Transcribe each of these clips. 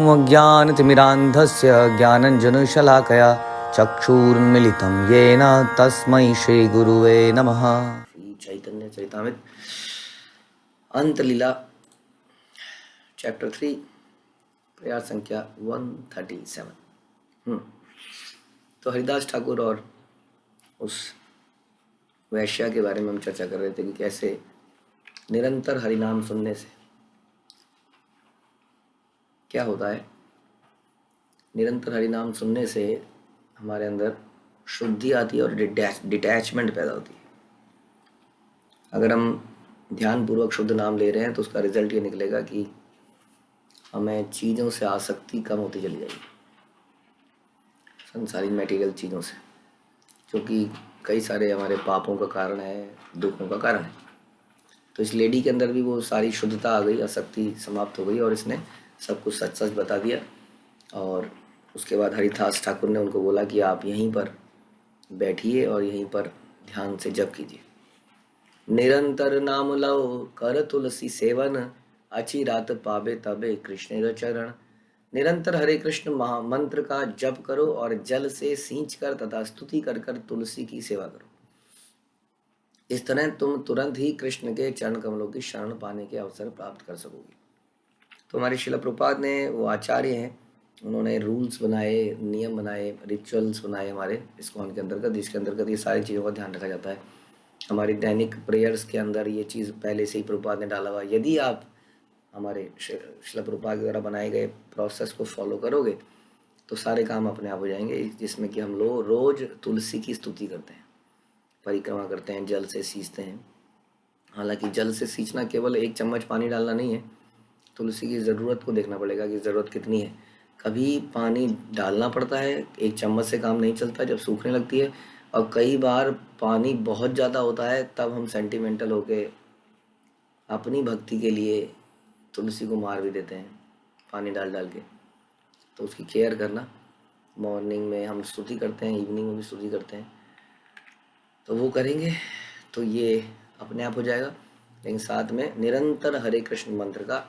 अज्ञानतिमिरान्धस्य ज्ञानञ्जनशलाकया चक्षुरुन्मिलितं येन तस्मै श्रीगुरुवे नमः। श्री चैतन्य चरितामृत अंतलीला चैप्टर 3 प्रयास संख्या 137। तो हरिदास ठाकुर और उस वैश्या के बारे में हम चर्चा कर रहे थे कि कैसे निरंतर हरिनाम सुनने से क्या होता है। निरंतर हरिनाम सुनने से हमारे अंदर शुद्धि आती है और डिटैचमेंट पैदा होती है। अगर हम ध्यानपूर्वक शुद्ध नाम ले रहे हैं तो उसका रिजल्ट ये निकलेगा कि हमें चीज़ों से आसक्ति कम होती चली जाएगी, संसारिक मटेरियल चीज़ों से, जो कि कई सारे हमारे पापों का कारण है, दुखों का कारण है। तो इस लेडी के अंदर भी वो सारी शुद्धता आ गई, आसक्ति समाप्त हो गई और इसने सब कुछ सच सच बता दिया। और उसके बाद हरिदास ठाकुर ने उनको बोला कि आप यहीं पर बैठिए और यहीं पर ध्यान से जप कीजिए। निरंतर नाम लो कर तुलसी सेवन, अच्छी रात पावे तबे कृष्ण चरण। निरंतर हरे कृष्ण महामंत्र का जप करो और जल से सींच कर तथा स्तुति कर कर तुलसी की सेवा करो। इस तरह तुम तुरंत ही कृष्ण के चरण कमलों की शरण पाने के अवसर प्राप्त कर सकोगे। तो हमारे शिला प्रभुपाद ने, वो आचार्य हैं, उन्होंने रूल्स बनाए, नियम बनाए, रिचुअल्स बनाए हमारे इस्कॉन के अंतर्गत, जिसके अंतर्गत ये सारी चीज़ों का ध्यान रखा जाता है। हमारी दैनिक प्रेयर्स के अंदर ये चीज़ पहले से ही प्रभुपाद ने डाला हुआ। यदि आप हमारे शिला प्रभुपाद द्वारा बनाए गए प्रोसेस को फॉलो करोगे तो सारे काम अपने आप हो जाएंगे। जिसमें कि हम लोग रोज़ तुलसी की स्तुति करते हैं, परिक्रमा करते हैं, जल से सींचते हैं। हालांकि जल से सींचना केवल एक चम्मच पानी डालना नहीं है, तुलसी की ज़रूरत को देखना पड़ेगा कि ज़रूरत कितनी है। कभी पानी डालना पड़ता है, एक चम्मच से काम नहीं चलता जब सूखने लगती है, और कई बार पानी बहुत ज़्यादा होता है तब हम सेंटिमेंटल होके अपनी भक्ति के लिए तुलसी को मार भी देते हैं पानी डाल डाल के। तो उसकी केयर करना, मॉर्निंग में हम स्तुति करते हैं, इवनिंग में भी स्तुति करते हैं, तो वो करेंगे तो ये अपने आप हो जाएगा। लेकिन साथ में निरंतर हरे कृष्ण मंत्र का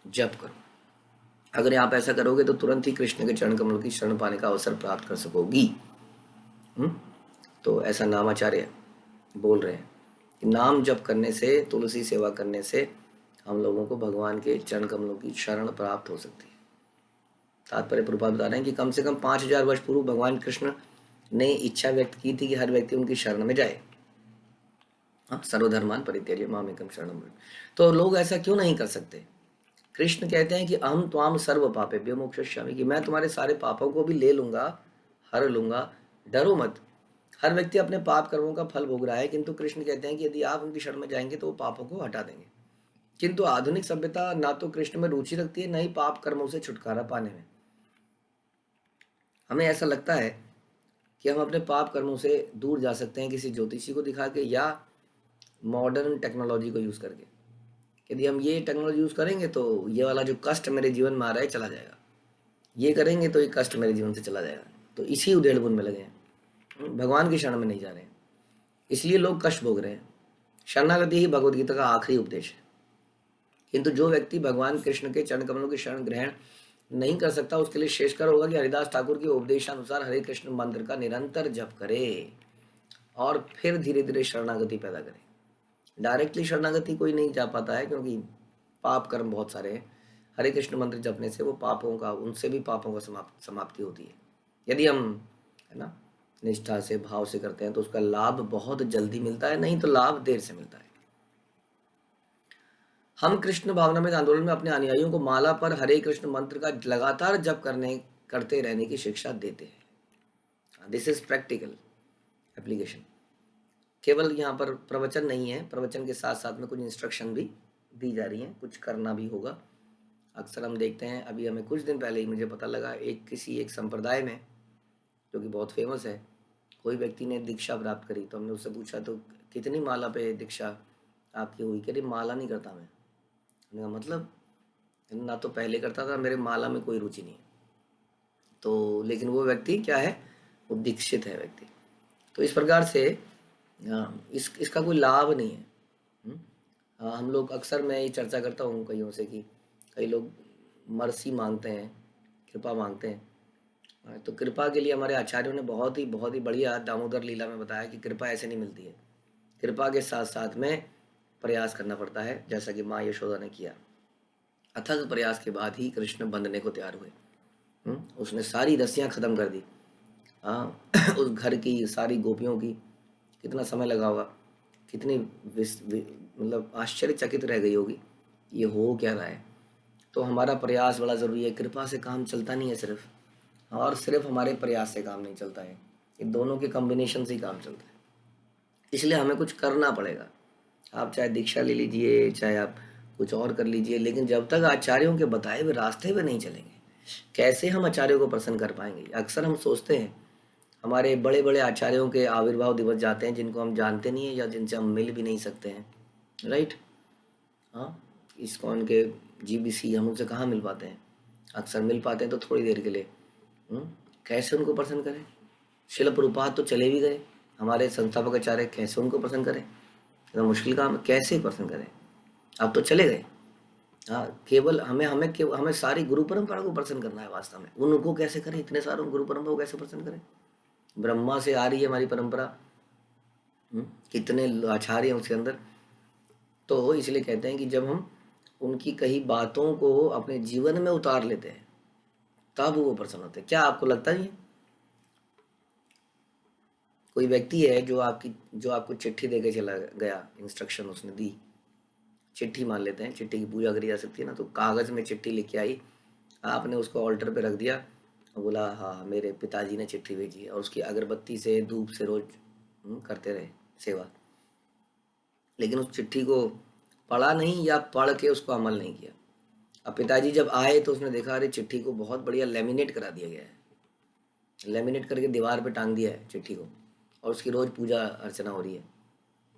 जप करो। अगर आप ऐसा करोगे तो तुरंत ही कृष्ण के चरण कमल की शरण पाने का अवसर प्राप्त कर सकोगी। तो ऐसा नामाचार्य बोल रहे हैं कि नाम जप करने से, तुलसी सेवा करने से हम लोगों को भगवान के चरण कमलों की शरण प्राप्त हो सकती है। तात्पर्य प्रभुपाद बता रहे हैं कि कम से कम 5000 वर्ष पूर्व भगवान कृष्ण ने इच्छा व्यक्त की थी कि हर व्यक्ति उनकी शरण में जाए। सर्वधर्मान परित्यज्य मामेकं शरणं व्रज। तो लोग ऐसा क्यों नहीं कर सकते? कृष्ण कहते हैं कि अहम त्वाम सर्व पापेभ्यो मोक्षयिष्यामि, कि मैं तुम्हारे सारे पापों को भी ले लूंगा, हर लूंगा, डरो मत। हर व्यक्ति अपने पाप कर्मों का फल भोग रहा है, किंतु कृष्ण कहते हैं कि यदि आप उनकी शरण में जाएंगे तो वो पापों को हटा देंगे। किंतु आधुनिक सभ्यता ना तो कृष्ण में रुचि रखती है, न ही पाप कर्मों से छुटकारा पाने में। हमें ऐसा लगता है कि हम अपने पाप कर्मों से दूर जा सकते हैं किसी ज्योतिषी को दिखा के या मॉडर्न टेक्नोलॉजी को यूज़ करके। यदि हम ये टेक्नोलॉजी यूज़ करेंगे तो ये वाला जो कष्ट मेरे जीवन में आ रहा है चला जाएगा, ये करेंगे तो ये कष्ट मेरे जीवन से चला जाएगा। तो इसी उधेड़ बुन में लगे हैं, भगवान की शरण में नहीं जा रहे हैं, इसलिए लोग कष्ट भोग रहे हैं। शरणागति ही भगवद गीता का आखिरी उपदेश है। किंतु जो व्यक्ति भगवान कृष्ण के चरण कमलों की शरण ग्रहण नहीं कर सकता, उसके लिए श्रेष्ठकर होगा कि हरिदास ठाकुर के उपदेशानुसार हरे कृष्ण मंत्र का निरंतर जप करे और फिर धीरे धीरे शरणागति पैदा करे। डायरेक्टली शरणागति कोई नहीं जा पाता है, क्योंकि पाप कर्म बहुत सारे हैं। हरे कृष्ण मंत्र जपने से वो पापों का, उनसे भी पापों का समाप्ति होती है। यदि हम, है ना, निष्ठा से, भाव से करते हैं तो उसका लाभ बहुत जल्दी मिलता है, नहीं तो लाभ देर से मिलता है। हम कृष्ण भावनामृत आंदोलन में अपने अनुयायियों को माला पर हरे कृष्ण मंत्र का लगातार जप करते रहने की शिक्षा देते हैं। This is practical application. केवल यहाँ पर प्रवचन नहीं है, प्रवचन के साथ साथ में कुछ इंस्ट्रक्शन भी दी जा रही हैं, कुछ करना भी होगा। अक्सर हम देखते हैं, अभी हमें कुछ दिन पहले ही मुझे पता लगा, किसी एक संप्रदाय में जो कि बहुत फेमस है, कोई व्यक्ति ने दीक्षा प्राप्त करी। तो हमने उससे पूछा तो कितनी माला पे दीक्षा आपकी हुई? कह रही माला नहीं करता मैं। हमने कहा मतलब? ना तो पहले करता था, मेरे माला में कोई रुचि नहीं है। तो लेकिन वो व्यक्ति क्या है, वो दीक्षित है व्यक्ति। तो इस प्रकार से इसका कोई लाभ नहीं है। हम लोग अक्सर, मैं ये चर्चा करता हूँ कईयों से कि कई लोग मर्सी मांगते हैं, कृपा मांगते हैं। तो कृपा के लिए हमारे आचार्यों ने बहुत ही बढ़िया दामोदर लीला में बताया कि कृपा ऐसे नहीं मिलती है। कृपा के साथ साथ में प्रयास करना पड़ता है, जैसा कि माँ यशोदा ने किया। अथक प्रयास के बाद ही कृष्ण बंधने को तैयार हुए। उसने सारी रस्सियाँ खत्म कर दी। हाँ उस घर की सारी गोपियों की कितना समय लगा होगा, कितनी मतलब आश्चर्यचकित रह गई होगी, ये हो क्या रहा है। तो हमारा प्रयास बड़ा ज़रूरी है। कृपा से काम चलता नहीं है सिर्फ, और सिर्फ हमारे प्रयास से काम नहीं चलता है, ये दोनों के कॉम्बिनेशन से ही काम चलता है। इसलिए हमें कुछ करना पड़ेगा। आप चाहे दीक्षा ले लीजिए, चाहे आप कुछ और कर लीजिए, लेकिन जब तक आचार्यों के बताए हुए रास्ते पे नहीं चलेंगे, कैसे हम आचार्यों को प्रसन्न कर पाएंगे। अक्सर हम सोचते हैं हमारे बड़े बड़े आचार्यों के आविर्भाव दिवस जाते हैं जिनको हम जानते नहीं हैं या जिनसे हम मिल भी नहीं सकते हैं, राइट। हाँ, इस्कॉन के जीबीसी हम उनसे कहाँ मिल पाते हैं, अक्सर मिल पाते हैं तो थोड़ी देर के लिए। कैसे उनको प्रसन्न करें। शिल प्रभुपाद तो चले भी गए, हमारे संस्थापक आचार्य, कैसे उनको प्रसन्न करें, इतना मुश्किल काम है, कैसे प्रसन्न करें। अब तो चले गए। हाँ, केवल हमें हमें केवल हमें सारी गुरु परंपरा को प्रसन्न करना है वास्तव में। उनको कैसे करें, इतने सारों गुरु परंपरा को कैसे प्रसन्न करें। ब्रह्मा से आ रही है हमारी परंपरा, कितने आचार्य हैं उसके अंदर। तो इसलिए कहते हैं कि जब हम उनकी कही बातों को अपने जीवन में उतार लेते हैं तब वो प्रसन्न होते हैं। क्या आपको लगता नहीं है, कोई व्यक्ति है जो आपको चिट्ठी दे के चला गया, इंस्ट्रक्शन उसने दी, चिट्ठी मान लेते हैं, चिट्ठी की पूजा करी जा सकती है ना, तो कागज़ में चिट्ठी लिख के आई, आपने उसको ऑल्टर पे रख दिया और बोला हाँ मेरे पिताजी ने चिट्ठी भेजी है, और उसकी अगरबत्ती से धूप से रोज करते रहे सेवा, लेकिन उस चिट्ठी को पढ़ा नहीं या पढ़ के उसको अमल नहीं किया। अब पिताजी जब आए तो उसने देखा अरे चिट्ठी को बहुत बढ़िया लेमिनेट करा दिया गया है, लेमिनेट करके दीवार पे टांग दिया है चिट्ठी को, और उसकी रोज़ पूजा अर्चना हो रही है।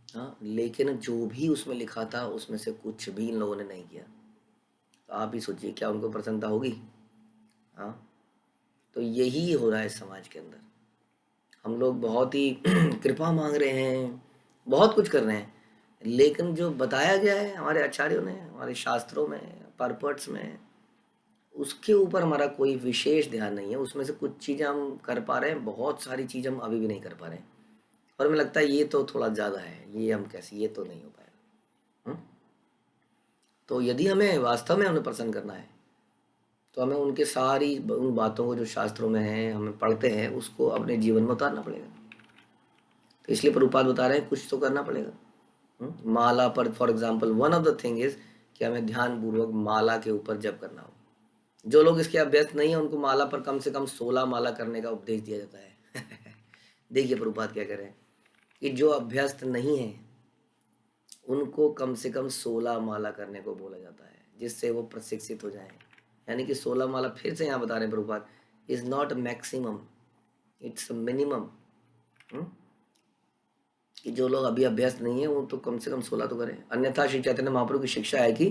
हाँ, लेकिन जो भी उसमें लिखा था उसमें से कुछ भी इन लोगों ने नहीं किया। तो आप ही सोचिए क्या उनको प्रसन्नता होगी। हाँ, तो यही हो रहा है समाज के अंदर। हम लोग बहुत ही कृपा मांग रहे हैं, बहुत कुछ कर रहे हैं, लेकिन जो बताया गया है हमारे आचार्यों ने, हमारे शास्त्रों में, परपट्स में, उसके ऊपर हमारा कोई विशेष ध्यान नहीं है। उसमें से कुछ चीज़ें हम कर पा रहे हैं, बहुत सारी चीज़ हम अभी भी नहीं कर पा रहे हैं, और हमें लगता है ये तो थोड़ा ज़्यादा है, ये हम कैसे, ये तो नहीं हो पाएगा। तो यदि हमें वास्तव में उन्हें प्रसन्न करना है तो हमें उनके सारी उन बातों को जो शास्त्रों में है हमें पढ़ते हैं उसको अपने जीवन में उतारना पड़ेगा। तो इसलिए प्रभुपाद बता रहे हैं कुछ तो करना पड़ेगा। माला पर for example one of the thing is कि हमें ध्यान पूर्वक माला के ऊपर जप करना हो। जो लोग इसके अभ्यस्त नहीं है उनको माला पर कम से कम 16 माला करने का उपदेश दिया जाता है। देखिए प्रभुपाद क्या कह रहे हैं कि जो अभ्यस्त नहीं है उनको कम से कम 16 माला करने को बोला जाता है, जिससे वो प्रशिक्षित हो जाएं। यानी कि 16 माला, फिर से यहाँ बता रहे हैं Prabhupada, is not maximum, it's minimum. कि जो लोग अभी अभ्यस्त नहीं है वो तो कम से कम 16 तो करें। अन्यथा श्री चैतन्य महाप्रभु की शिक्षा है कि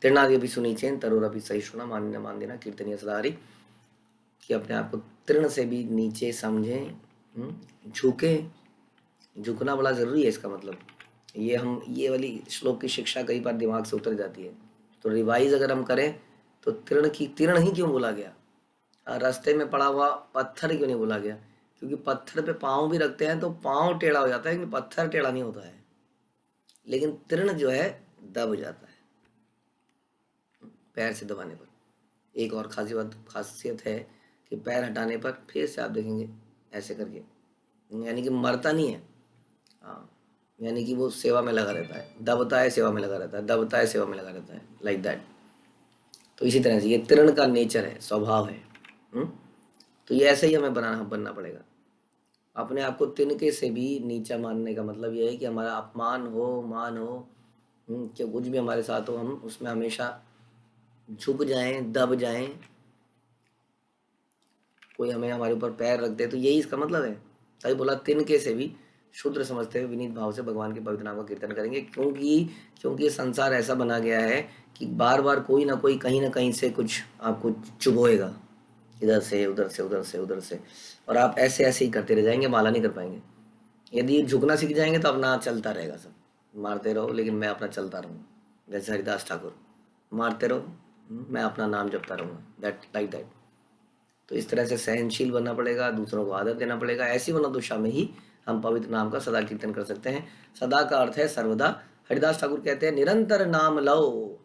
तृणादि अभी सुनी चेन तरुर अभी सही सुना मान्य मान देना कीर्तनीय सदारी, कि अपने आप को तृण से भी नीचे समझें, झुके। झुकना बड़ा ज़रूरी है। इसका मतलब ये वाली श्लोक की शिक्षा कई बार दिमाग से उतर जाती है, तो रिवाइज अगर हम करें तो तृण ही क्यों बोला गया, रास्ते में पड़ा हुआ पत्थर क्यों नहीं बोला गया, क्योंकि पत्थर पे पाँव भी रखते हैं तो पाँव टेढ़ा हो जाता है, क्योंकि पत्थर टेढ़ा नहीं होता है, लेकिन तृण जो है दब जाता है पैर से दबाने पर। एक और खासियत है कि पैर हटाने पर फिर से आप देखेंगे ऐसे करके, यानी कि मरता नहीं है। हाँ, यानी कि वो सेवा में लगा रहता है, दबता है सेवा में लगा रहता है, दबता है सेवा में लगा रहता है, लाइक दैट। तो इसी तरह से ये तृण का नेचर है, स्वभाव है। तो ये ऐसे ही हमें बनना पड़ेगा। अपने आप को तिनके से भी नीचा मानने का मतलब ये है कि हमारा अपमान हो, मान हो, कि कुछ भी हमारे साथ हो, हम उसमें हमेशा झुक जाएं, दब जाएं। कोई हमें हमारे ऊपर पैर रख दे तो यही इसका मतलब है। तभी बोला तिनके से भी शुद्र समझते हुए विनीत भाव से भगवान के पवित्र नाम का कीर्तन करेंगे, क्योंकि ये संसार ऐसा बना गया है कि बार बार कोई ना कोई कहीं ना कहीं से कुछ आपको चुभोएगा, इधर से उधर से उधर से उधर से, और आप ऐसे ऐसे ही करते रह जाएंगे, माला नहीं कर पाएंगे। यदि झुकना सीख जाएंगे तो अपना चलता रहेगा, सब मारते रहो लेकिन मैं अपना चलता रहूँ। जैसे हरिदास ठाकुर, मारते रहो मैं अपना नाम जपता रहूँगा, दैट लाइक दैट। तो इस तरह से सहनशील बनना पड़ेगा, दूसरों को आदर देना पड़ेगा। ऐसी मनोदशा में ही हम पवित्र नाम का सदा कीर्तन कर सकते हैं। सदा का अर्थ है सर्वदा। हरिदास ठाकुर कहते हैं निरंतर नाम लो,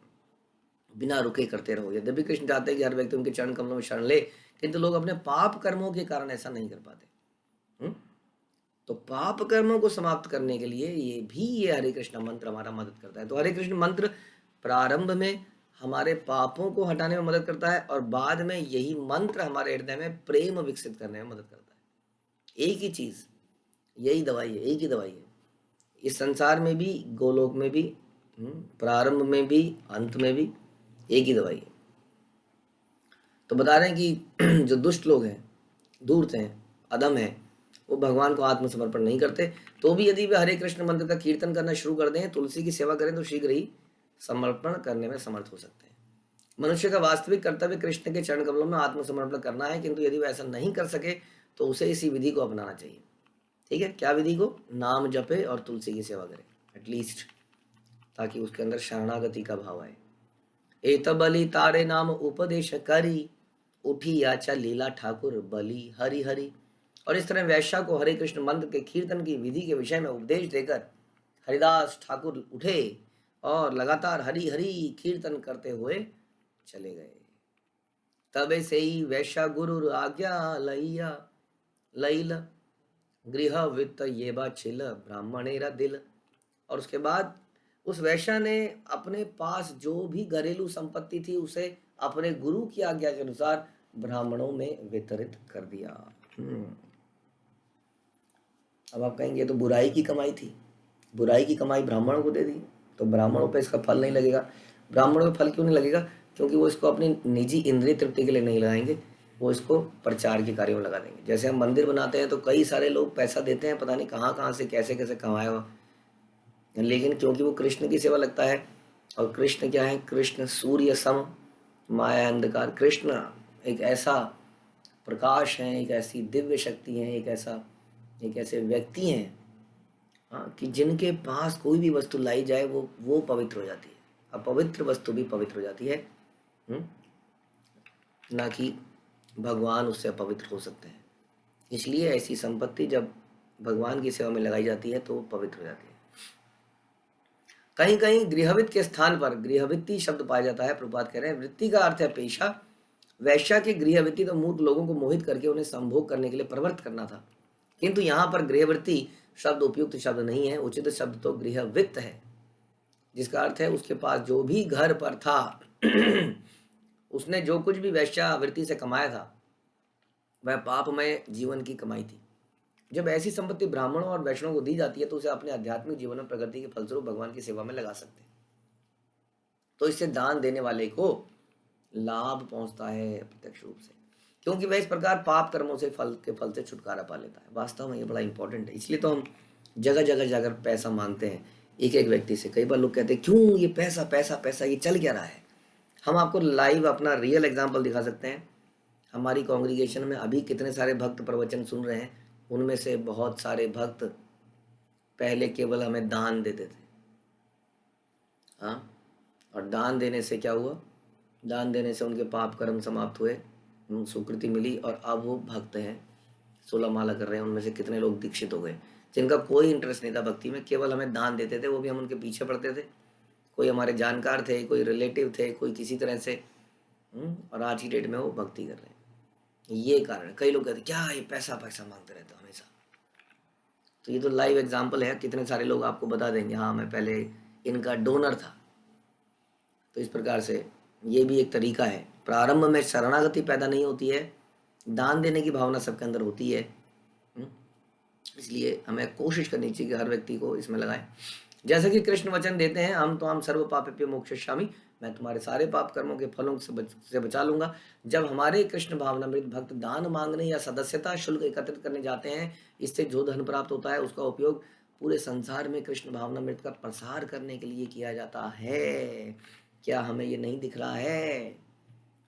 बिना रुके करते रहो। यद्यपि कृष्ण चाहते हैं कि हर व्यक्ति उनके चरण कमलों में शरण ले, किंतु लोग अपने पाप कर्मों के कारण ऐसा नहीं कर पाते। तो पाप कर्मों को समाप्त करने के लिए ये हरे कृष्ण मंत्र हमारा मदद करता है। तो हरे कृष्ण मंत्र प्रारंभ में हमारे पापों को हटाने में मदद करता है और बाद में यही मंत्र हमारे हृदय में प्रेम विकसित करने में मदद करता है। एक ही चीज, यही दवाई है, एक ही दवाई है। इस संसार में भी, गोलोक में भी, प्रारंभ में भी, अंत में भी एक ही दवाई है। तो बता रहे हैं कि जो दुष्ट लोग हैं, धूर्त हैं, अधम हैं, वो भगवान को आत्मसमर्पण नहीं करते। तो भी यदि वे हरे कृष्ण मंत्र का कीर्तन करना शुरू कर दें, तुलसी की सेवा करें, तो शीघ्र ही समर्पण करने में समर्थ हो सकते हैं। मनुष्य का वास्तविक कर्तव्य कृष्ण के चरण कमलों में आत्मसमर्पण करना है, किंतु यदि वह ऐसा नहीं कर सके तो उसे इसी विधि को अपनाना चाहिए। ठीक है, क्या विधि को? नाम जपे और तुलसी की सेवा करे एटलीस्ट, ताकि उसके अंदर शरणागति का भाव आए। एत बलि तारे नाम उपदेश करी, उठी आचा लीला ठाकुर बलि हरि हरि। और इस तरह वैश्या को हरे कृष्ण मंत्र के कीर्तन की विधि के विषय में उपदेश देकर हरिदास ठाकुर उठे और लगातार हरि हरि कीर्तन करते हुए चले गए। तबे से ही वैश्या गुरु आज्ञा लैया लैल गृह वित्त ये बा छिल ब्राह्मणेरा दिल। और उसके बाद उस वैश्या ने अपने पास जो भी घरेलू संपत्ति थी उसे अपने गुरु की आज्ञा के अनुसार ब्राह्मणों में वितरित कर दिया। अब आप कहेंगे तो बुराई की कमाई थी, बुराई की कमाई ब्राह्मणों को दे दी, तो ब्राह्मणों पे इसका फल नहीं लगेगा। ब्राह्मणों पे फल क्यों नहीं लगेगा? क्योंकि वो इसको अपनी निजी इंद्रिय तृप्ति के लिए नहीं लगाएंगे, वो इसको प्रचार के कार्यों में लगा देंगे। जैसे हम मंदिर बनाते हैं तो कई सारे लोग पैसा देते हैं, पता नहीं कहाँ कहाँ से कैसे कैसे कमाया हुआ, लेकिन क्योंकि वो कृष्ण की सेवा लगता है। और कृष्ण क्या है? कृष्ण सूर्य सम माया अंधकार। कृष्ण एक ऐसा प्रकाश है, एक ऐसी दिव्य शक्ति है, एक ऐसे व्यक्ति हैं, हाँ, कि जिनके पास कोई भी वस्तु लाई जाए वो पवित्र हो जाती है। अपवित्र वस्तु भी पवित्र हो जाती है, ना कि भगवान उससे अपवित्र हो सकते हैं। इसलिए ऐसी संपत्ति जब भगवान की सेवा में लगाई जाती है तो वो पवित्र हो जाती है। कहीं कहीं गृहवित्त के स्थान पर गृहवित्ती शब्द पाया जाता है। प्रभुपाद कह रहे हैं वृत्ति का अर्थ है पेशा। वैश्या की गृहवृत्ति तो मूर्ख लोगों को मोहित करके उन्हें संभोग करने के लिए प्रवृत्त करना था, किंतु यहाँ पर गृहवृत्ति शब्द उपयुक्त शब्द नहीं है। उचित शब्द तो गृहवित्त है, जिसका अर्थ है उसके पास जो भी घर पर था उसने जो कुछ भी वैश्यावृत्ति से कमाया था वह पापमय जीवन की कमाई थी। जब ऐसी संपत्ति ब्राह्मणों और वैष्णवों को दी जाती है तो उसे अपने आध्यात्मिक जीवन में प्रगति के फलस्वरूप भगवान की सेवा में लगा सकते हैं। तो इससे दान देने वाले को लाभ पहुंचता है प्रत्यक्ष रूप से, क्योंकि वह इस प्रकार पाप कर्मों से फल से छुटकारा पा लेता है। वास्तव में ये बड़ा इंपॉर्टेंट है। इसलिए तो हम जगह जगह जाकर पैसा मांगते हैं एक एक व्यक्ति से। कई बार लोग कहते हैं क्यों ये पैसा पैसा पैसा, ये चल क्या रहा है? हम आपको लाइव अपना रियल एग्जाम्पल दिखा सकते हैं। हमारी कॉन्ग्रीगेशन में अभी कितने सारे भक्त प्रवचन सुन रहे हैं, उनमें से बहुत सारे भक्त पहले केवल हमें दान देते थे, हाँ, और दान देने से क्या हुआ? दान देने से उनके पाप कर्म समाप्त हुए, सुकृति मिली और अब वो भक्त हैं, 16 माला कर रहे हैं। उनमें से कितने लोग दीक्षित हो गए, जिनका कोई इंटरेस्ट नहीं था भक्ति में, केवल हमें दान देते थे, वो भी हम उनके पीछे पड़ते थे। कोई हमारे जानकार थे, कोई रिलेटिव थे, कोई किसी तरह से, और आज की डेट में वो भक्ति कर रहे हैं। ये कारण, कई लोग कहते क्या ये पैसा पैसा मांगते रहते हो हमेशा। तो ये तो लाइव एग्जाम्पल है, कितने सारे लोग आपको बता देंगे हाँ मैं पहले इनका डोनर था। तो इस प्रकार से ये भी एक तरीका है। प्रारंभ में शरणागति पैदा नहीं होती है, दान देने की भावना सबके अंदर होती है। इसलिए हमें कोशिश करनी चाहिए कि हर व्यक्ति को इसमें लगाएं। जैसे कि कृष्ण वचन देते हैं हम तो हम सर्व पापेभ्यो मोक्षयिष्यामि, मैं तुम्हारे सारे पाप कर्मों के फलों से बचा लूंगा। जब हमारे कृष्ण भावनामृत भक्त दान मांगने या सदस्यता शुल्क एकत्रित करने जाते हैं, इससे जो धन प्राप्त होता है उसका उपयोग पूरे संसार में कृष्ण भावनामृत का प्रसार करने के लिए किया जाता है। क्या हमें ये नहीं दिख रहा है?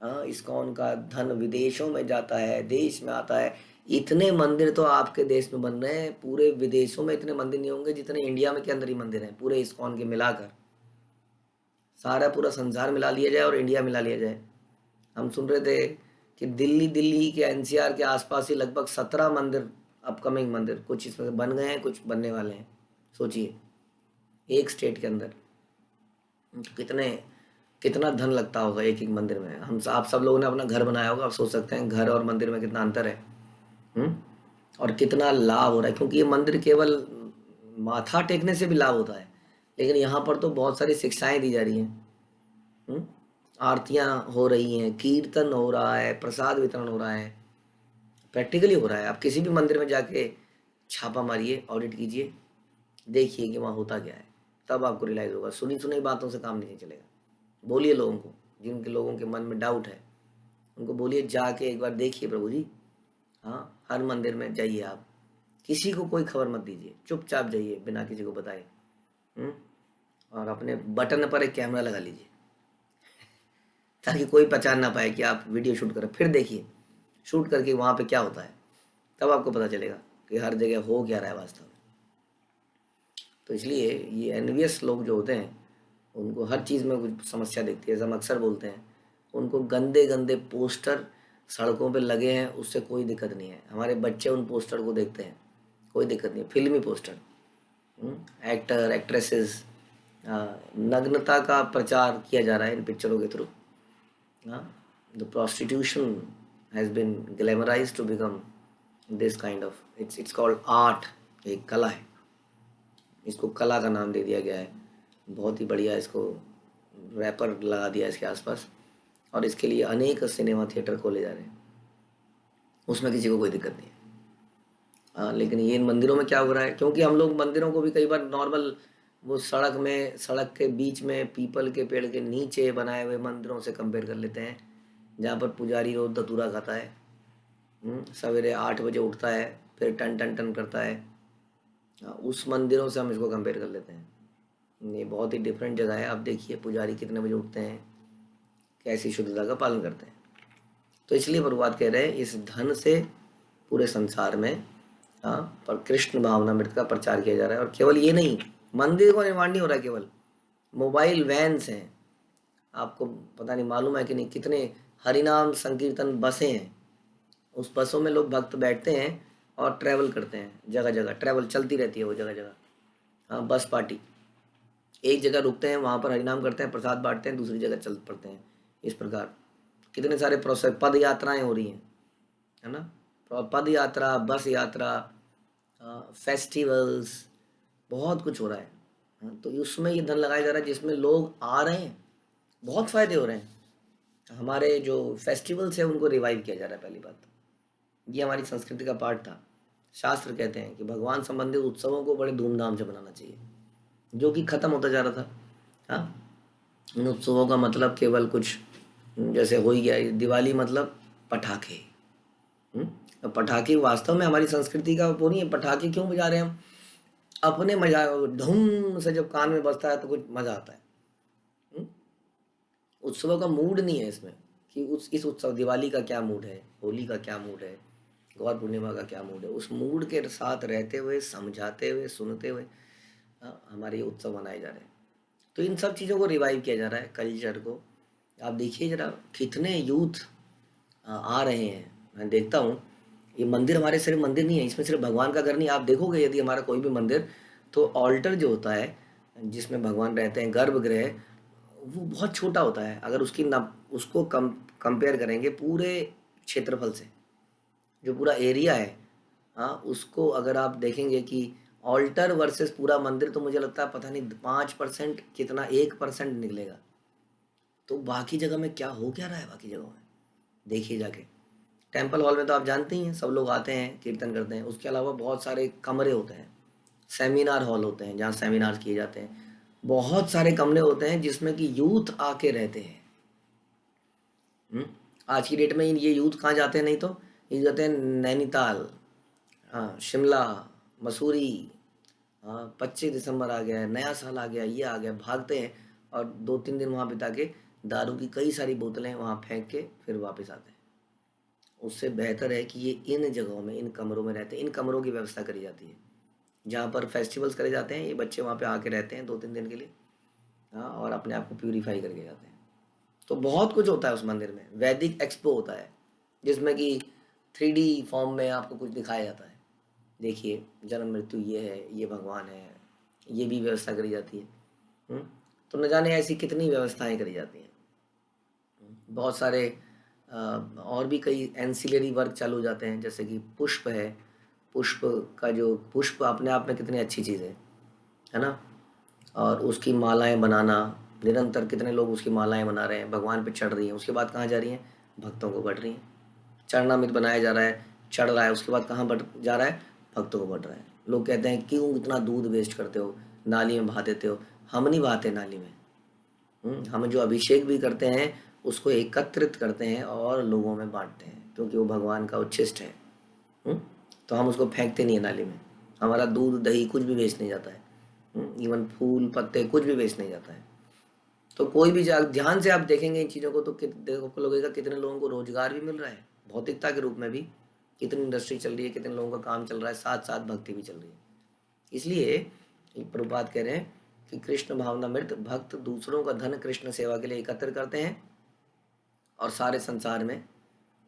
हाँ, इस्कॉन का धन विदेशों में जाता है, देश में आता है। इतने मंदिर तो आपके देश में बन रहे हैं, पूरे विदेशों में इतने मंदिर नहीं होंगे जितने इंडिया में के अंदर ही मंदिर हैं पूरे इस्कॉन के मिलाकर। सारा पूरा संसार मिला लिया जाए और इंडिया मिला लिया जाए। हम सुन रहे थे कि दिल्ली के एनसीआर के आसपास ही लगभग 17 मंदिर, अपकमिंग मंदिर, कुछ इसमें से बन गए हैं, कुछ बनने वाले हैं। सोचिए, एक स्टेट के अंदर कितने कितना धन लगता होगा एक एक मंदिर में। हम आप सब लोगों ने अपना घर बनाया होगा, आप सोच सकते हैं घर और मंदिर में कितना अंतर है। हम्म? और कितना लाभ हो रहा है, क्योंकि ये मंदिर केवल माथा टेकने से भी लाभ होता है, लेकिन यहाँ पर तो बहुत सारी शिक्षाएं दी जा रही हैं। हम्म? आरतियां हो रही हैं, कीर्तन हो रहा है, प्रसाद वितरण हो रहा है, प्रैक्टिकली हो रहा है। आप किसी भी मंदिर में जाके छापा मारिए, ऑडिट कीजिए, देखिए कि वहाँ होता क्या है, तब आपको रियलाइज होगा। सुनी सुनी बातों से काम नहीं चलेगा। बोलिए लोगों को, जिनके लोगों के मन में डाउट है, उनको बोलिए जाके एक बार देखिए प्रभु जी। हाँ, हर मंदिर में जाइए आप, किसी को कोई खबर मत दीजिए, चुपचाप जाइए बिना किसी को बताए। हम्म? और अपने बटन पर एक कैमरा लगा लीजिए, ताकि कोई पहचान ना पाए कि आप वीडियो शूट करें। फिर देखिए शूट करके वहाँ पे क्या होता है, तब आपको पता चलेगा कि हर जगह हो क्या रहा है वास्तव में। तो इसलिए ये एनवियस लोग जो होते हैं, उनको हर चीज़ में कुछ समस्या दिखती है। जैसे हम अक्सर बोलते हैं, उनको गंदे गंदे पोस्टर सड़कों पे लगे हैं, उससे कोई दिक्कत नहीं है। हमारे बच्चे उन पोस्टर को देखते हैं, कोई दिक्कत नहीं है। फिल्मी पोस्टर, एक्टर एक्ट्रेसेस, नग्नता का प्रचार किया जा रहा है इन पिक्चरों के through. The prostitution has been glamorised to become this kind of, it's called art. एक कला है, इसको कला का नाम दे दिया गया है। बहुत ही बढ़िया इसको रैपर लगा दिया इसके आसपास, और इसके लिए अनेक सिनेमा थिएटर खोले जा रहे हैं, उसमें किसी को कोई दिक्कत नहीं है। लेकिन ये इन मंदिरों में क्या हो रहा है, क्योंकि हम लोग मंदिरों को भी कई बार नॉर्मल वो सड़क के बीच में पीपल के पेड़ के नीचे बनाए हुए मंदिरों से कंपेयर कर लेते हैं, जहाँ पर पुजारी रोज धतूरा खाता है, सवेरे 8 बजे उठता है, फिर टन टन टन करता है। उस मंदिरों से हम इसको कंपेयर कर लेते हैं। ये बहुत ही डिफरेंट जगह है। आप देखिए पुजारी कितने बजे उठते हैं, कैसी शुद्धता का पालन करते हैं। तो इसलिए प्रभुपाद कह रहे हैं, इस धन से पूरे संसार में पर कृष्ण भावनामृत का प्रचार किया जा रहा है। और केवल ये नहीं, मंदिर का निर्माण नहीं हो रहा है, केवल मोबाइल वैन्स हैं। आपको पता नहीं मालूम है कि नहीं, कितने हरिनाम संकीर्तन बसें हैं। उस बसों में लोग भक्त बैठते हैं और ट्रैवल करते हैं, जगह जगह ट्रैवल चलती रहती है वो जगह जगह। हाँ, बस पार्टी, एक जगह रुकते हैं, वहाँ पर हरिनाम करते हैं, प्रसाद बांटते हैं, दूसरी जगह चल पड़ते हैं। इस प्रकार कितने सारे प्रोसेस, पद यात्राएं हो रही हैं, है ना। पद यात्रा, बस यात्रा, फेस्टिवल्स, बहुत कुछ हो रहा है। हाँ, तो उसमें ये धन लगाया जा रहा है, जिसमें लोग आ रहे हैं, बहुत फायदे हो रहे हैं। हमारे जो फेस्टिवल्स हैं उनको रिवाइव किया जा रहा है। पहली बात, ये हमारी संस्कृति का पार्ट था। शास्त्र कहते हैं कि भगवान संबंधित उत्सवों को बड़े धूमधाम से मनाना चाहिए, जो कि खत्म होता जा रहा था। हाँ, इन उत्सवों का मतलब केवल कुछ जैसे हो ही गया, दिवाली मतलब पटाखे। अब पटाखे वास्तव में हमारी संस्कृति का वो नहीं है। पटाखे क्यों बजा रहे हैं हम? अपने मजा, धूम से जब कान में बजता है तो कुछ मजा आता है। हम्म? उत्सवों का मूड नहीं है इसमें, कि इस उत्सव, दिवाली का क्या मूड है, होली का क्या मूड है, गौर पूर्णिमा का क्या मूड है। उस मूड के साथ रहते हुए, समझाते हुए, सुनते हुए हमारे ये उत्सव मनाए जा रहे हैं। तो इन सब चीज़ों को रिवाइव किया जा रहा है, कल्चर को। आप देखिए जरा, कितने यूथ आ रहे हैं। मैं देखता हूँ, ये मंदिर हमारे सिर्फ मंदिर नहीं है, इसमें सिर्फ भगवान का घर नहीं। आप देखोगे यदि हमारा कोई भी मंदिर, तो ऑल्टर जो होता है जिसमें भगवान रहते हैं, गर्भगृह, वो बहुत छोटा होता है। अगर उसकी न उसको कंपेयर करेंगे पूरे क्षेत्रफल से, जो पूरा एरिया है, हाँ, उसको अगर आप देखेंगे कि ऑल्टर वर्सेस पूरा मंदिर, तो मुझे लगता है पता नहीं 5% कितना, 1% निकलेगा। तो बाकी जगह में क्या हो क्या रहा है, बाकी जगहों में देखिए जाके। टेम्पल हॉल में तो आप जानते ही हैं, सब लोग आते हैं, कीर्तन करते हैं। उसके अलावा बहुत सारे कमरे होते हैं, सेमिनार हॉल होते हैं, जहाँ सेमिनार किए जाते हैं। बहुत सारे कमरे होते हैं जिसमें कि यूथ आके रहते हैं। आज की डेट में ये यूथ कहाँ जाते हैं? नहीं तो ये जाते हैं नैनीताल, हाँ, शिमला, मसूरी। हाँ, 25 दिसंबर आ गया है, नया साल आ गया, ये आ गया, भागते हैं और 2-3 दिन वहाँ बिता के दारू की कई सारी बोतलें वहाँ फेंक के फिर वापस आते हैं। उससे बेहतर है कि ये इन जगहों में, इन कमरों में रहते हैं। इन कमरों की व्यवस्था करी जाती है, जहाँ पर फेस्टिवल्स करे जाते हैं। ये बच्चे वहाँ पे आके रहते हैं 2-3 दिन के लिए। हाँ, और अपने आप को प्यूरीफाई करके जाते हैं। तो बहुत कुछ होता है उस मंदिर में। वैदिक एक्सपो होता है जिसमें कि 3D फॉर्म में आपको कुछ दिखाया जाता है। देखिए जन्म मृत्यु ये है, ये भगवान है, ये भी व्यवस्था करी जाती है। तो न जाने ऐसी कितनी व्यवस्थाएं करी जाती हैं। बहुत सारे और भी कई एंसिलरी वर्क चालू हो जाते हैं, जैसे कि पुष्प है। पुष्प का जो पुष्प अपने आप में कितनी अच्छी चीज़ है ना। और उसकी मालाएं बनाना, निरंतर कितने लोग उसकी मालाएं बना रहे हैं, भगवान पे चढ़ रही हैं, उसके बाद कहाँ जा रही हैं, भक्तों को बढ़ रही हैं। चरणामृत बनाया जा रहा है, चढ़ रहा है, उसके बाद कहाँ बढ़ जा रहा है, भक्तों को बढ़ रहा है। लोग कहते हैं क्यों इतना दूध वेस्ट करते हो, नाली में बहा देते हो। हम नहीं बहाते नाली में। हम जो अभिषेक भी करते हैं उसको एकत्रित करते हैं और लोगों में बांटते हैं, क्योंकि वो भगवान का उच्छिष्ट है। हम्म, तो हम उसको फेंकते नहीं है नाली में। हमारा दूध दही कुछ भी वेस्ट नहीं जाता है। इवन फूल पत्ते कुछ भी वेस्ट नहीं जाता है। तो कोई भी ध्यान से आप देखेंगे इन चीज़ों को तो देखो लगेगा कितने लोगों को रोजगार भी मिल रहा है, भौतिकता के रूप में भी कितनी इंडस्ट्री चल रही है, कितने लोगों का काम चल रहा है, साथ साथ भक्ति भी चल रही है। इसलिए प्रभुपाद कह रहे हैं कि कृष्ण भावनामृत भक्त दूसरों का धन कृष्ण सेवा के लिए एकत्र करते हैं और सारे संसार में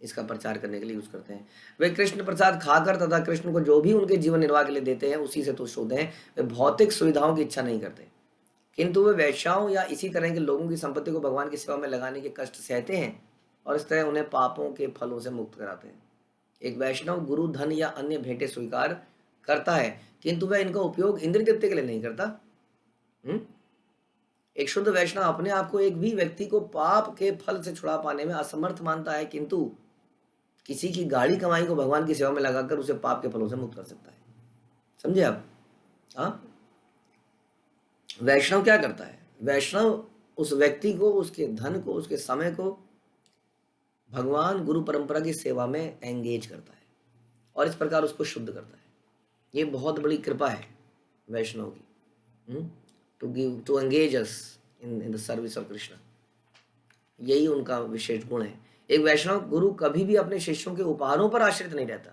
इसका प्रचार करने के लिए यूज करते हैं। वे कृष्ण प्रसाद खाकर तथा कृष्ण को जो भी उनके जीवन निर्वाह के लिए देते हैं उसी से तुष्ट होते हैं। वे भौतिक सुविधाओं की इच्छा नहीं करते, किंतु वे वैश्याओं या इसी तरह के लोगों की संपत्ति को भगवान की सेवा में लगाने के कष्ट सहते हैं और इस तरह उन्हें पापों के फलों से मुक्त कराते हैं। एक वैष्णव गुरु धन या अन्य भेंटें स्वीकार करता है, किंतु वह इनका उपयोग इंद्र तृप्ति के लिए नहीं करता। एक शुद्ध वैष्णव अपने आप को एक भी व्यक्ति को पाप के फल से छुड़ा पाने में असमर्थ मानता है, किंतु किसी की गाड़ी कमाई को भगवान की सेवा में लगाकर उसे पाप के फलों से मुक्त कर सकता है। समझे आप? हाँ, वैष्णव क्या करता है? वैष्णव उस व्यक्ति को, उसके धन को, उसके समय को भगवान गुरु परंपरा की सेवा में एंगेज करता है और इस प्रकार उसको शुद्ध करता है। ये बहुत बड़ी कृपा है वैष्णव की, to engage us in the service of Krishna. यही उनका विशेष गुण है। एक वैष्णव गुरु कभी भी अपने शिष्यों के उपहारों पर आश्रित नहीं रहता।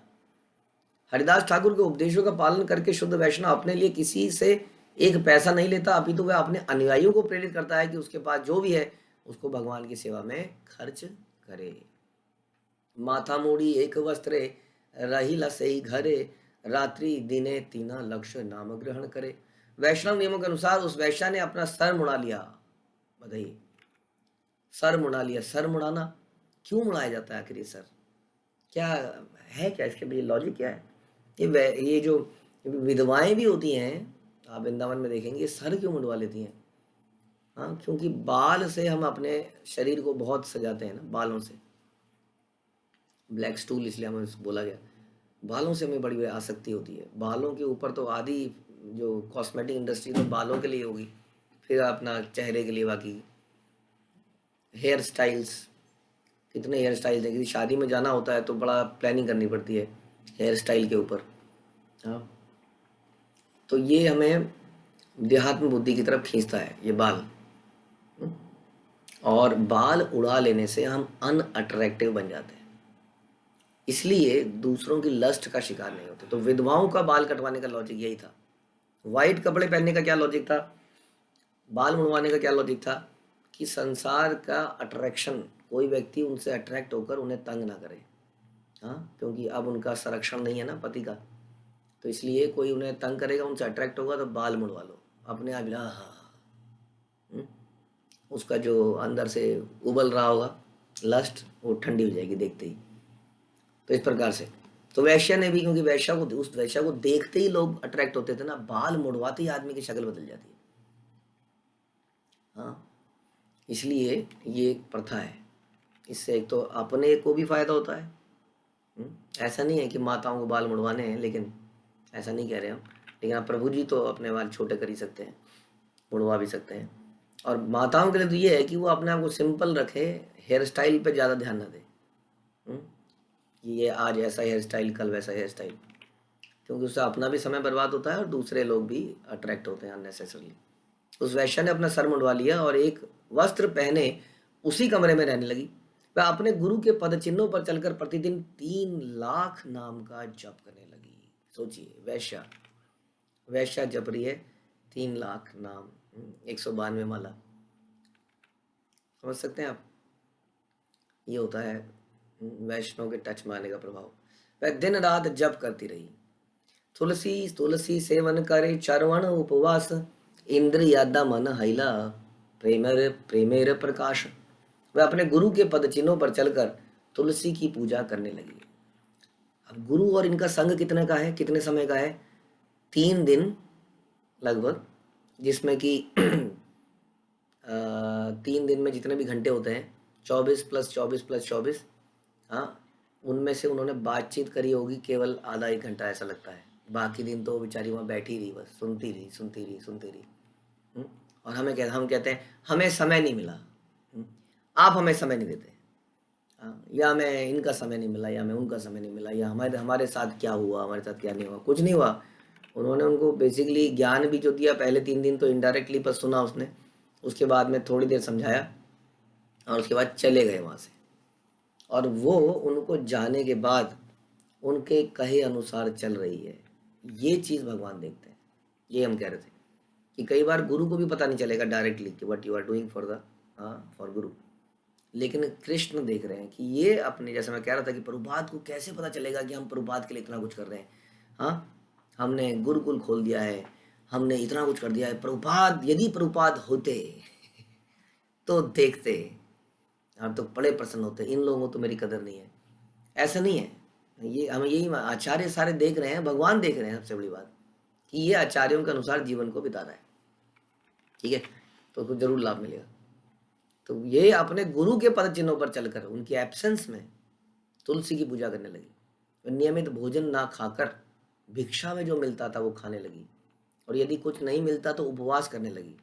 हरिदास ठाकुर के उपदेशों का पालन करके शुद्ध वैष्णव अपने लिए किसी से एक पैसा नहीं लेता, अपितु तो वह अपने अनुयायियों को प्रेरित करता है कि उसके पास जो भी है उसको भगवान की सेवा में खर्च करे। माथा मूड़ी एक वस्त्रे रही लसई घरे, रात्रि दिने तीना लक्ष्य नाम ग्रहण करे। वैष्णव नियमों के अनुसार उस वैश्या ने अपना सर मुड़ा लिया। बताइए, सर मुड़ा लिया। सर मुड़ाना क्यों मुड़ाया जाता है आखिर? ये सर क्या है, क्या इसके पीछे लॉजिक क्या है? ये जो विधवाएं भी होती हैं, आप वृंदावन में देखेंगे, सर क्यों मुंडवा लेती हैं? हाँ, क्योंकि बाल से हम अपने शरीर को बहुत सजाते हैं ना, बालों से। ब्लैक स्टूल इसलिए हमें बोला गया। बालों से हमें बड़ी आसक्ति होती है। बालों के ऊपर तो आधी जो कॉस्मेटिक इंडस्ट्री तो बालों के लिए होगी, फिर अपना चेहरे के लिए बाकी हेयर स्टाइल्स। कितने हेयर स्टाइल्स हैं, किसी शादी में जाना होता है तो बड़ा प्लानिंग करनी पड़ती है हेयर स्टाइल के ऊपर। हाँ, तो ये हमें देहात्म बुद्धि की तरफ खींचता है ये बाल। और बाल उड़ा लेने से हम अनअट्रैक्टिव बन जाते हैं, इसलिए दूसरों की लस्ट का शिकार नहीं होते। तो विधवाओं का बाल कटवाने का लॉजिक यही था। वाइट कपड़े पहनने का क्या लॉजिक था? बाल मुड़वाने का क्या लॉजिक था? कि संसार का अट्रैक्शन, कोई व्यक्ति उनसे अट्रैक्ट होकर उन्हें तंग ना करे। हाँ, क्योंकि अब उनका संरक्षण नहीं है ना पति का, तो इसलिए कोई उन्हें तंग करेगा, उनसे अट्रैक्ट होगा तो बाल मुड़वा लो अपने आप। हाँ, उसका जो अंदर से उबल रहा होगा लस्ट, वो ठंडी हो जाएगी देखते ही। तो इस प्रकार से तो वैश्या ने भी, क्योंकि वैश्या को, उस वैश्या को देखते ही लोग अट्रैक्ट होते थे ना, बाल मुड़वाते ही आदमी की शक्ल बदल जाती है। हाँ, इसलिए ये एक प्रथा है। इससे एक तो अपने को भी फायदा होता है। ऐसा नहीं है कि माताओं को बाल मुड़वाने हैं, लेकिन ऐसा नहीं कह रहे हम, लेकिन आप प्रभु जी तो अपने बाल छोटे कर ही सकते हैं, मुड़वा भी सकते हैं। और माताओं के लिए तो ये है कि वो अपने आप को सिंपल रखे, हेयर स्टाइल पे ज़्यादा ध्यान न दे कि ये आज ऐसा हेयर स्टाइल, कल वैसा हेयर स्टाइल, क्योंकि उससे अपना भी समय बर्बाद होता है और दूसरे लोग भी अट्रैक्ट होते हैं अननेसेसरली। उस वैश्या ने अपना सर मुंडवा लिया और एक वस्त्र पहने उसी कमरे में रहने लगी। वह अपने गुरु के पद चिन्हों पर चलकर प्रतिदिन 3 लाख नाम का जप करने लगी। सोचिए, वैश्या जप रही है 3 लाख नाम 192 माला, समझ सकते हैं आप। ये होता है वैष्णव के टच में आने का प्रभाव। वह दिन रात जप करती रही, तुलसी तुलसी सेवन करे चरवण उपवास, इंद्रियादा मन हैला प्रेमर प्रेमेर प्रकाश। वह अपने गुरु के पद चिन्हों पर चलकर तुलसी की पूजा करने लगी। अब गुरु और इनका संग कितने का है, कितने समय का है? 3 दिन लगभग, जिसमें कि 3 दिन में जितने भी घंटे होते हैं 24 + 24 + 24, हाँ, उनमें से उन्होंने बातचीत करी होगी केवल आधा 1 घंटा ऐसा लगता है। बाकी दिन तो बेचारी वहाँ बैठी रही, बस सुनती रही सुनती रही सुनती रही। और हम कहते हैं हमें समय नहीं मिला। आप हमें समय नहीं देते। हाँ, या मैं इनका समय नहीं मिला, या मैं उनका समय नहीं मिला, या हमारे हमारे साथ क्या हुआ, हमारे साथ क्या नहीं हुआ, कुछ नहीं हुआ। उन्होंने उनको बेसिकली ज्ञान भी जो दिया, पहले 3 दिन तो इनडायरेक्टली बस सुना उसने, उसके बाद में थोड़ी देर समझाया और उसके बाद चले गए वहाँ से। और वो उनको जाने के बाद उनके कहे अनुसार चल रही है। ये चीज़ भगवान देखते हैं। ये हम कह रहे थे कि कई बार गुरु को भी पता नहीं चलेगा डायरेक्टली कि what you are doing for the for guru, लेकिन कृष्ण देख रहे हैं कि ये अपने, जैसे मैं कह रहा था कि प्रभुपाद को कैसे पता चलेगा कि हम प्रभुपाद के लिए इतना कुछ कर रहे हैं। हाँ, हमने गुरुकुल खोल दिया है, हमने इतना कुछ कर दिया है, प्रभुपाद यदि प्रभुपाद होते तो देखते और तो बड़े प्रसन्न होते, इन लोगों को तो मेरी कदर नहीं है। ऐसा नहीं है। ये हमें यही आचार्य सारे देख रहे हैं, भगवान देख रहे हैं। सबसे बड़ी बात कि ये आचार्यों के अनुसार जीवन को बिता रहा है, ठीक है, तो उसको जरूर लाभ मिलेगा। तो ये अपने गुरु के पद चिन्हों पर चलकर उनकी एब्सेंस में तुलसी की पूजा करने लगी। नियमित भोजन ना खाकर भिक्षा में जो मिलता था वो खाने लगी, और यदि कुछ नहीं मिलता तो उपवास करने लगी।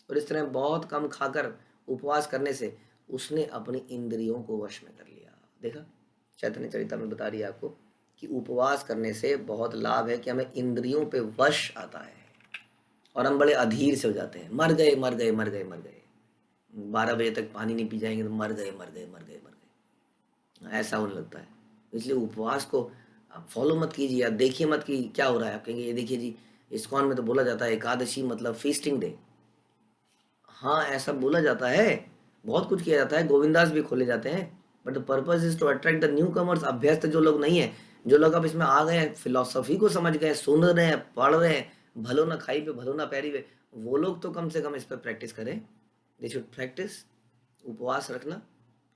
और इस तरह बहुत कम खाकर उपवास करने से उसने अपनी इंद्रियों को वश में कर लिया। देखा, चैतन्य चरिता में बता रही है आपको कि उपवास करने से बहुत लाभ है कि हमें इंद्रियों पे वश आता है और हम बड़े अधीर से हो जाते हैं। मर गए मर गए मर गए मर गए, 12 बजे तक पानी नहीं पी जाएंगे तो मर गए मर गए मर गए मर गए, ऐसा होने लगता है। इसलिए उपवास को आप फॉलो मत कीजिए, आप देखिए मत कि क्या हो रहा है। आप कहेंगे ये देखिए जी, इस्कॉन में तो बोला जाता है एकादशी मतलब फीस्टिंग डे। हाँ, ऐसा बोला जाता है, बहुत कुछ किया जाता है, गोविंदास भी खोले जाते हैं, but the purpose is to attract the newcomers. अभ्यस्त जो लोग नहीं है, जो लोग अब इसमें आ गए हैं, फिलोसफी को समझ गए, सुन रहे हैं, पढ़ रहे हैं, भलो ना खाई पे भलो ना पैरी पे, वो लोग तो कम से कम इस पर प्रैक्टिस करें। दे शुड प्रैक्टिस उपवास रखना,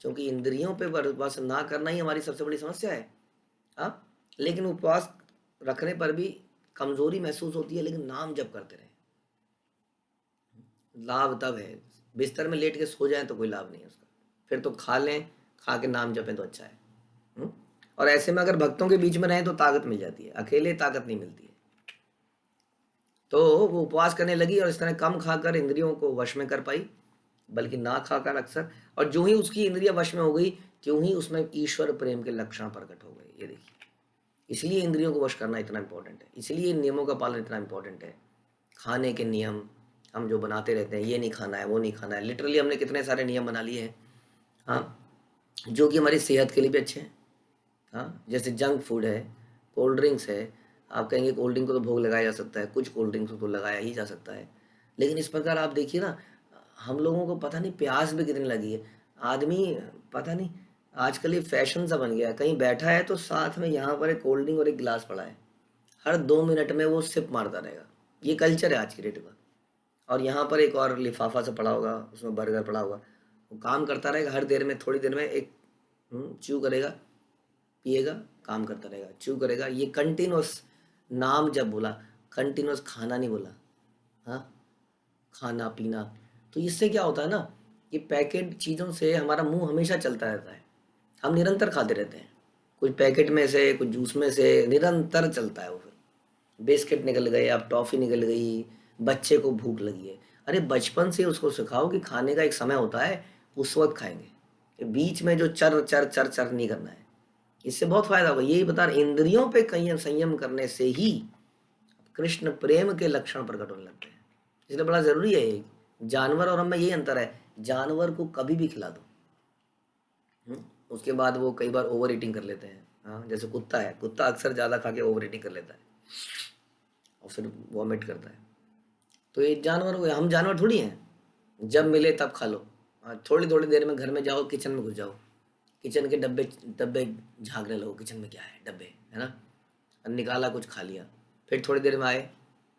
क्योंकि इंद्रियों पे उपवास ना करना ही हमारी सबसे बड़ी समस्या है। हाँ, लेकिन उपवास रखने पर भी कमजोरी महसूस होती है, लेकिन नाम जप करते रहे। लाभ तब है, बिस्तर में लेट के सो जाएं तो कोई लाभ नहीं है उसका, फिर तो खा लें, खा के नाम जपें तो अच्छा है। हुँ? और ऐसे में अगर भक्तों के बीच में रहें तो ताकत मिल जाती है, अकेले ताकत नहीं मिलती है। तो वो उपवास करने लगी और इस तरह कम खाकर इंद्रियों को वश में कर पाई, बल्कि ना खाकर अक्सर। और जो ही उसकी इंद्रिया वश में हो गई, त्यों ही उसमें ईश्वर प्रेम के लक्षण प्रकट हो गए। ये देखिए, इसलिए इंद्रियों को वश करना इतना इंपॉर्टेंट है, इसलिए इन नियमों का पालन इतना इंपॉर्टेंट है। खाने के नियम हम जो बनाते रहते हैं, ये नहीं खाना है वो नहीं खाना है, लिटरली हमने कितने सारे नियम बना लिए हैं, हाँ, जो कि हमारी सेहत के लिए भी अच्छे हैं। हाँ, जैसे जंक फूड है, कोल्ड ड्रिंक्स है। आप कहेंगे कोल्ड ड्रिंक को तो भोग लगाया जा सकता है, कुछ कोल्ड ड्रिंक्स को तो लगाया ही जा सकता है, लेकिन इस प्रकार आप देखिए ना, हम लोगों को पता नहीं प्यास भी कितनी लगी है। आदमी, पता नहीं, आजकल ये फैशन सा बन गया है, कहीं बैठा है तो साथ में यहाँ पर एक कोल्ड ड्रिंक और एक गिलास पड़ा है, हर 2 मिनट में वो सिप मारता रहेगा। ये कल्चर है आज की डेट का। और यहाँ पर एक और लिफाफा सा पड़ा होगा, उसमें बर्गर पड़ा होगा, वो काम करता रहेगा, हर देर में थोड़ी देर में एक च्यू करेगा, पिएगा, काम करता रहेगा, च्यू करेगा। ये कंटिन्यूस नाम जब बोला, कंटिन्यूस खाना नहीं बोला, हाँ, खाना पीना। तो इससे क्या होता है ना, कि पैकेट चीज़ों से हमारा मुंह हमेशा चलता रहता है, हम निरंतर खाते रहते हैं, कुछ पैकेट में से कुछ जूस में से निरंतर चलता है वो। फिर बिस्किट निकल गए, अब टॉफ़ी निकल गई, बच्चे को भूख लगी है, अरे बचपन से उसको सिखाओ कि खाने का एक समय होता है, उस वक्त खाएंगे, कि बीच में जो चर चर चर चर नहीं करना है। इससे बहुत फायदा होगा। यही बता रहे, इंद्रियों पे कहीं संयम करने से ही कृष्ण प्रेम के लक्षण प्रकट होने लगते हैं। इसलिए बड़ा जरूरी है ये। जानवर और हमें यही अंतर है, जानवर को कभी भी खिला दो, उसके बाद वो कई बार ओवर ईटिंग कर लेते हैं। हाँ, जैसे कुत्ता है, कुत्ता अक्सर ज़्यादा खा के ओवर ईटिंग कर लेता है और फिर वॉमिट करता है। तो ये जानवर, हम जानवर थोड़ी हैं, जब मिले तब खा लो। थोड़ी थोड़ी देर में घर में जाओ, किचन में घुस जाओ, किचन के डब्बे डब्बे झाँकने लगो, किचन में क्या है, डब्बे है ना, निकाला कुछ खा लिया, फिर थोड़ी देर में आए,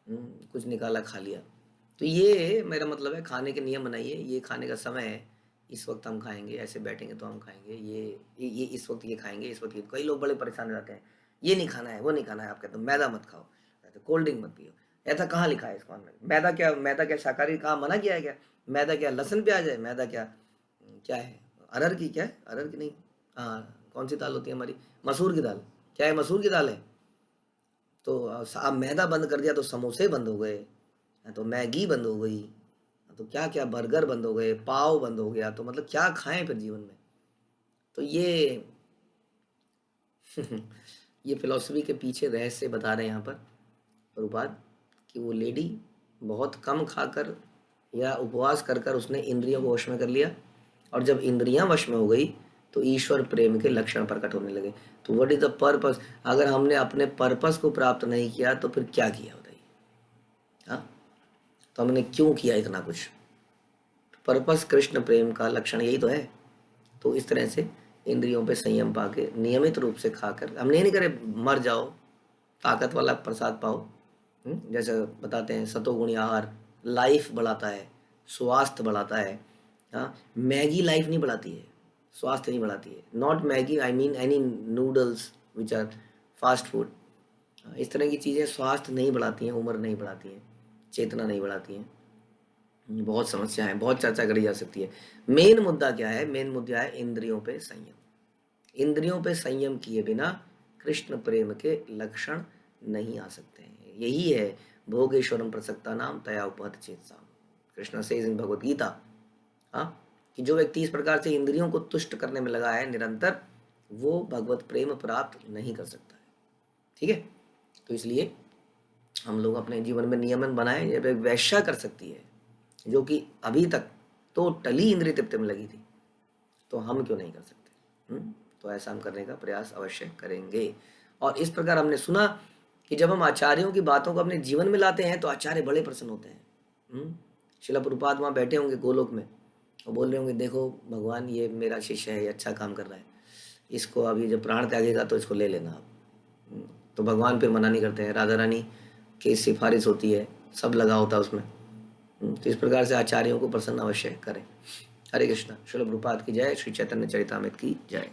कुछ निकाला खा लिया। तो ये मेरा मतलब है, खाने के नियम बनाइए, ये खाने का समय है, इस वक्त हम खाएंगे, ऐसे बैठेंगे तो हम खाएंगे, ये इस वक्त ये खाएंगे, इस वक्त ये। कई लोग बड़े परेशान हो जाते हैं, ये नहीं खाना है, वो नहीं खाना है, आप कहते हो मैदा मत खाओ, कहते कोल्ड ड्रिंक मत पियो। ऐसा कहाँ लिखा है इस कॉर्न में? मैदा क्या शाकाहारी कहाँ मना किया है क्या? मैदा क्या लहसुन प्याज है? मैदा क्या क्या है? अरहर की, क्या है अरहर की नहीं, हाँ कौन सी दाल होती है हमारी, मसूर की दाल, क्या है मसूर की दाल है। तो अब मैदा बंद कर दिया तो समोसे बंद हो गए, तो मैगी बंद हो गई, तो क्या क्या बर्गर बंद हो गए, पाव बंद हो गया, तो मतलब क्या खाएं फिर जीवन में? तो ये ये फिलॉसफी के पीछे रहस्य बता रहे हैं यहाँ पर प्रभुपाद, कि वो लेडी बहुत कम खाकर या उपवास कर कर उसने इंद्रियों को वश में कर लिया, और जब इंद्रियां वश में हो गई तो ईश्वर प्रेम के लक्षण प्रकट होने लगे। तो व्हाट इज द पर्पस? अगर हमने अपने पर्पस को प्राप्त नहीं किया तो फिर क्या किया बताइए? हाँ, तो हमने क्यों किया इतना कुछ? पर्पस कृष्ण प्रेम का लक्षण यही तो है। तो इस तरह से इंद्रियों पे संयम पाके नियमित रूप से खाकर, हमने ये नहीं करे मर जाओ, ताकत वाला प्रसाद पाओ। जैसे बताते हैं सतोगुणी आहार लाइफ बढ़ाता है, स्वास्थ्य बढ़ाता है। हाँ, मैगी लाइफ नहीं बढ़ाती है, स्वास्थ्य नहीं बढ़ाती है। Not Maggi, I mean any noodles which are fast food. इस तरह की चीज़ें स्वास्थ्य नहीं बढ़ाती हैं, उम्र नहीं बढ़ाती हैं, चेतना नहीं बढ़ाती हैं। बहुत समस्या है, बहुत चर्चा करी जा सकती है। मेन मुद्दा क्या है? मेन मुद्दा है इंद्रियों पे संयम। इंद्रियों पे संयम किए बिना कृष्ण प्रेम के लक्षण नहीं आ सकते हैं। यही है भोगेश्वरम प्रसक्ता नाम तया उपहत चेतसा। कृष्ण से इन भगवत गीता, हाँ, कि जो व्यक्ति इस प्रकार से इंद्रियों को तुष्ट करने में लगा है निरंतर, वो भगवत प्रेम प्राप्त नहीं कर सकता है। ठीक है, तो इसलिए हम लोग अपने जीवन में नियमन बनाए। जब एक वैश्या कर सकती है जो कि अभी तक तो टली इंद्रिय तृप्ति में लगी थी, तो हम क्यों नहीं कर सकते? तो ऐसा हम करने का प्रयास अवश्य करेंगे। और इस प्रकार हमने सुना कि जब हम आचार्यों की बातों को अपने जीवन में लाते हैं तो आचार्य बड़े प्रसन्न होते हैं। शिला प्रभुपाद वहाँ बैठे होंगे गोलोक में और बोल रहे होंगे, देखो भगवान ये मेरा शिष्य है, ये अच्छा काम कर रहा है, इसको अभी जब प्राण त्यागेगा तो इसको ले लेना आप। तो भगवान फिर मना नहीं करते हैं, राधा रानी की सिफारिश होती है, सब लगा होता है उसमें। तो इस प्रकार से आचार्यों को प्रसन्न अवश्य करें। हरे कृष्णा। श्रील प्रभुपाद की जय। श्री चैतन्य चरितामृत की जय।